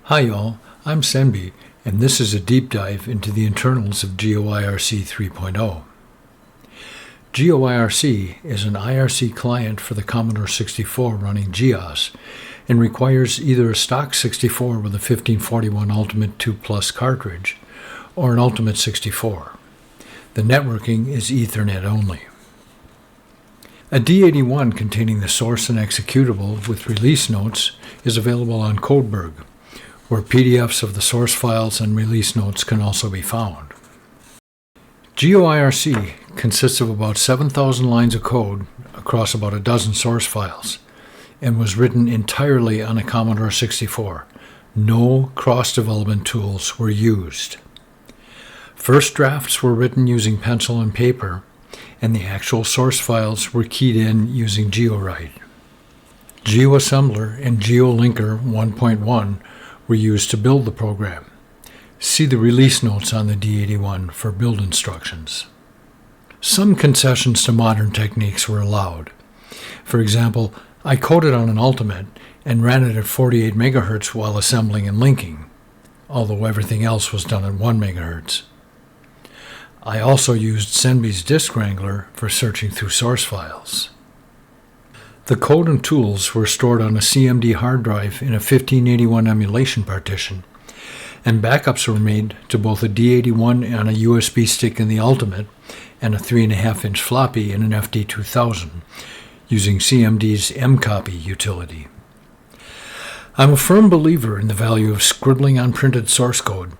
Hi y'all, I'm Senbi, and this is a deep dive into the internals of geoIrc 3.0. geoIrc is an IRC client for the Commodore 64 running GEOS and requires either a stock 64 with a 1541 Ultimate 2 Plus cartridge or an Ultimate 64. The networking is Ethernet only. A D81 containing the source and executable with release notes is available on Codeberg, where PDFs of the source files and release notes can also be found. geoIrc consists of about 7,000 lines of code across about a dozen source files and was written entirely on a Commodore 64. No cross-development tools were used. First drafts were written using pencil and paper, and the actual source files were keyed in using geoIrc. GeoAssembler and GeoLinker 1.1 were used to build the program. See the release notes on the D81 for build instructions. Some concessions to modern techniques were allowed. For example, I coded on an Ultimate and ran it at 48 MHz while assembling and linking, although everything else was done at 1 MHz. I also used Senbi's Disk Wrangler for searching through source files. The code and tools were stored on a CMD hard drive in a 1581 emulation partition, and backups were made to both a D81 on a USB stick in the Ultimate and a 3.5-inch floppy in an FD2000, using CMD's mcopy utility. I'm a firm believer in the value of scribbling on printed source code,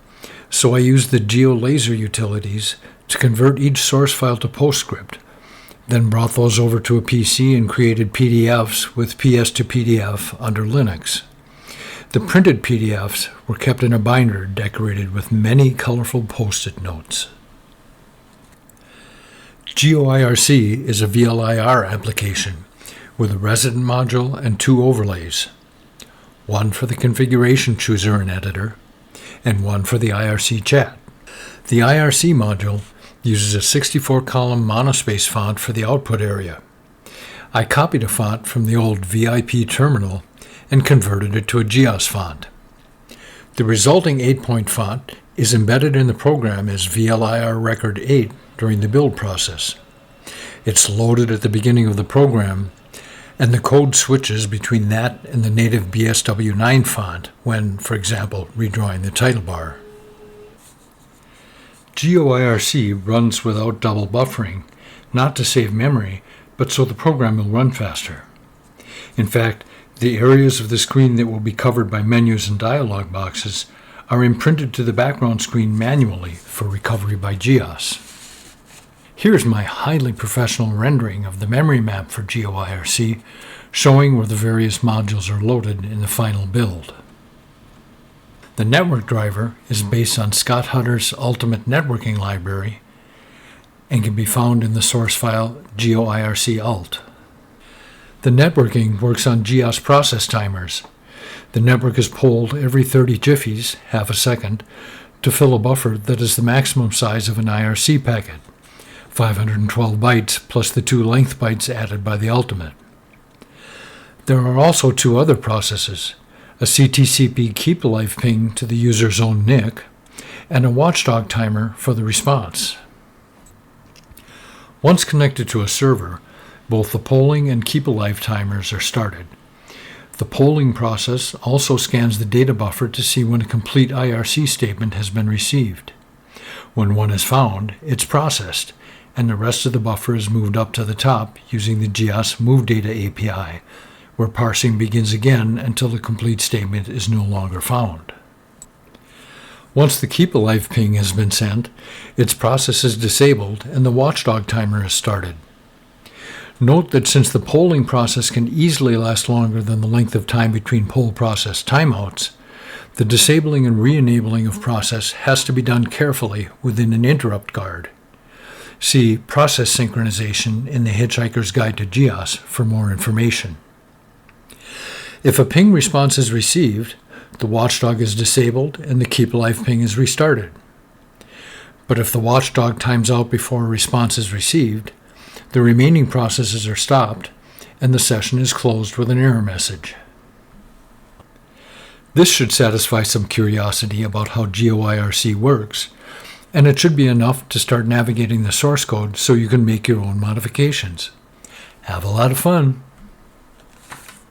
so I used the GeoLaser utilities to convert each source file to PostScript, then brought those over to a PC and created PDFs with PS2PDF under Linux. The printed PDFs were kept in a binder decorated with many colorful post-it notes. geoIrc is a VLIR application with a resident module and 2 overlays, one for the configuration chooser and editor, and one for the IRC chat. The IRC module uses a 64-column monospace font for the output area. I copied a font from the old VIP terminal and converted it to a GEOS font. The resulting 8-point font is embedded in the program as VLIR Record 8 during the build process. It's loaded at the beginning of the program, and the code switches between that and the native BSW9 font when, for example, redrawing the title bar. geoIrc runs without double buffering, not to save memory, but so the program will run faster. In fact, the areas of the screen that will be covered by menus and dialog boxes are imprinted to the background screen manually for recovery by GEOS. Here's my highly professional rendering of the memory map for geoIrc, showing where the various modules are loaded in the final build. The network driver is based on Scott Hutter's Ultimate Networking Library and can be found in the source file geoIrc-ult. The networking works on GEOS process timers. The network is polled every 30 jiffies, half a second, to fill a buffer that is the maximum size of an IRC packet, 512 bytes plus the 2 length bytes added by the Ultimate. There are also 2 other processes, a CTCP keep alive ping to the user's own NIC, and a watchdog timer for the response. Once connected to a server, both the polling and keep alive timers are started. The polling process also scans the data buffer to see when a complete IRC statement has been received. When one is found, it's processed, and the rest of the buffer is moved up to the top using the GEOS Move Data API, where parsing begins again until the complete statement is no longer found. Once the keep alive ping has been sent, its process is disabled and the watchdog timer is started. Note that since the polling process can easily last longer than the length of time between poll process timeouts, the disabling and re-enabling of process has to be done carefully within an interrupt guard. See Process Synchronization in the Hitchhiker's Guide to GEOS for more information. If a ping response is received, the watchdog is disabled and the keep alive ping is restarted. But if the watchdog times out before a response is received, the remaining processes are stopped and the session is closed with an error message. This should satisfy some curiosity about how geoIrc works, and it should be enough to start navigating the source code so you can make your own modifications. Have a lot of fun!